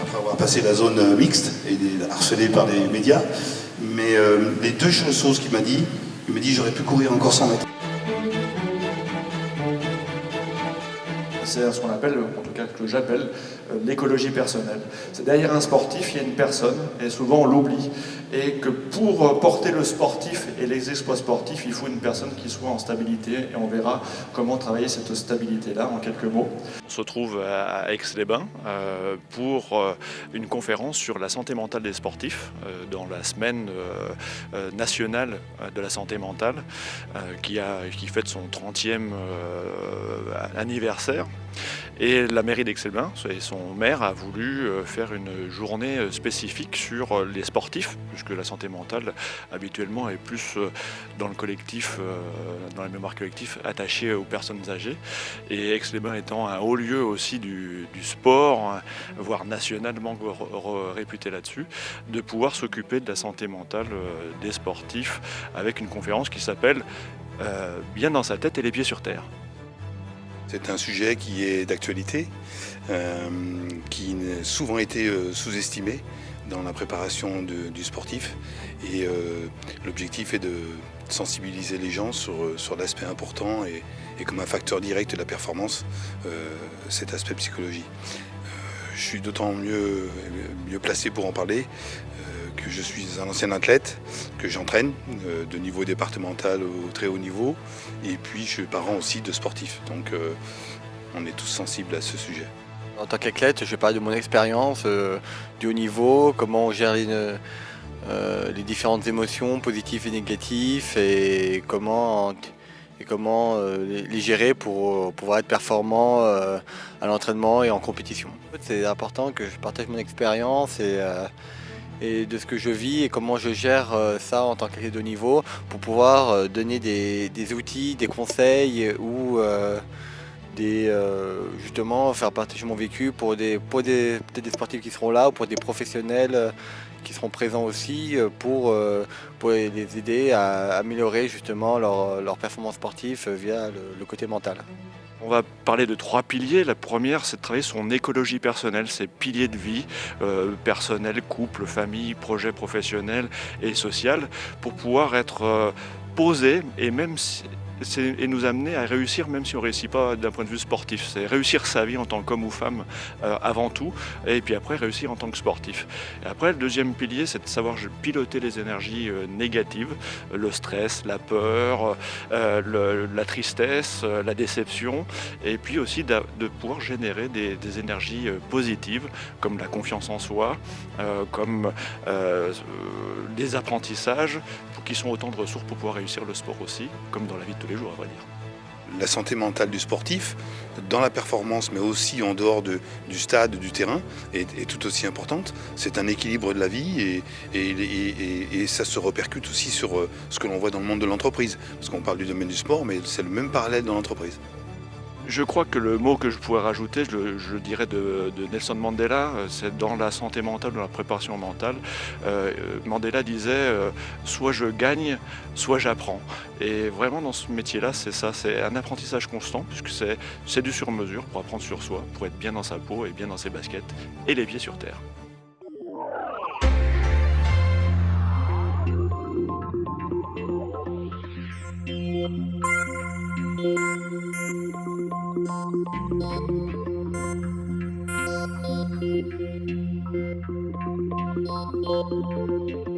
Après avoir passé la zone mixte et harcelé par les médias, mais les deux choses qu'il m'a dit, j'aurais pu courir encore 100 mètres. C'est ce qu'on appelle, en tout cas que j'appelle, l'écologie personnelle. C'est derrière un sportif, il y a une personne, et souvent on l'oublie. Et que pour porter le sportif et les exploits sportifs, il faut une personne qui soit en stabilité, et on verra comment travailler cette stabilité-là en quelques mots. On se trouve à Aix-les-Bains pour une conférence sur la santé mentale des sportifs dans la semaine nationale de la santé mentale qui fête son 30e anniversaire. Et la mairie d'Aix-les-Bains et son maire a voulu faire une journée spécifique sur les sportifs, puisque la santé mentale habituellement est plus dans le collectif, dans la mémoire collective, attachée aux personnes âgées. Et Aix-les-Bains étant un haut lieu aussi du sport, voire nationalement réputé là-dessus, de pouvoir s'occuper de la santé mentale des sportifs avec une conférence qui s'appelle Bien dans sa tête et les pieds sur terre. C'est un sujet qui est d'actualité, qui a souvent été sous-estimé dans la préparation du sportif. Et l'objectif est de sensibiliser les gens sur l'aspect important et comme un facteur direct de la performance, cet aspect psychologie. Je suis d'autant mieux placé pour en parler que je suis un ancien athlète, que j'entraîne de niveau départemental au très haut niveau, et puis je suis parent aussi de sportifs, donc on est tous sensibles à ce sujet. En tant qu'athlète, je vais parler de mon expérience du haut niveau, comment on gère les différentes émotions positives et négatives, et comment les gérer pour pouvoir être performant à l'entraînement et en compétition. C'est important que je partage mon expérience et de ce que je vis et comment je gère ça en tant qu'athlète de haut niveau pour pouvoir donner des outils, des conseils ou justement faire partager mon vécu pour peut-être des sportifs qui seront là ou pour des professionnels qui seront présents aussi pour les aider à améliorer justement leur performance sportive via le côté mental. On va parler de 3 piliers. La première, c'est de travailler son écologie personnelle, ses piliers de vie, personnel, couple, famille, projet professionnel et social, pour pouvoir être posé et nous amener à réussir même si on ne réussit pas d'un point de vue sportif. C'est réussir sa vie en tant qu'homme ou femme avant tout, et puis après réussir en tant que sportif. Et après, le deuxième pilier, c'est de savoir piloter les énergies négatives, le stress, la peur, la tristesse, la déception, et puis aussi de pouvoir générer des énergies positives, comme la confiance en soi, comme des apprentissages, qui sont autant de ressources pour pouvoir réussir le sport aussi, comme dans la vie de tous les jours, à vrai dire. La santé mentale du sportif, dans la performance, mais aussi en dehors du stade, du terrain, est tout aussi importante. C'est un équilibre de la vie et ça se répercute aussi sur ce que l'on voit dans le monde de l'entreprise. Parce qu'on parle du domaine du sport, mais c'est le même parallèle dans l'entreprise. Je crois que le mot que je pourrais rajouter, je le dirais de Nelson Mandela, c'est dans la santé mentale, dans la préparation mentale. Mandela disait soit je gagne, soit j'apprends. Et vraiment dans ce métier-là, c'est ça, c'est un apprentissage constant, puisque c'est du sur-mesure pour apprendre sur soi, pour être bien dans sa peau et bien dans ses baskets, et les pieds sur terre. Thank you.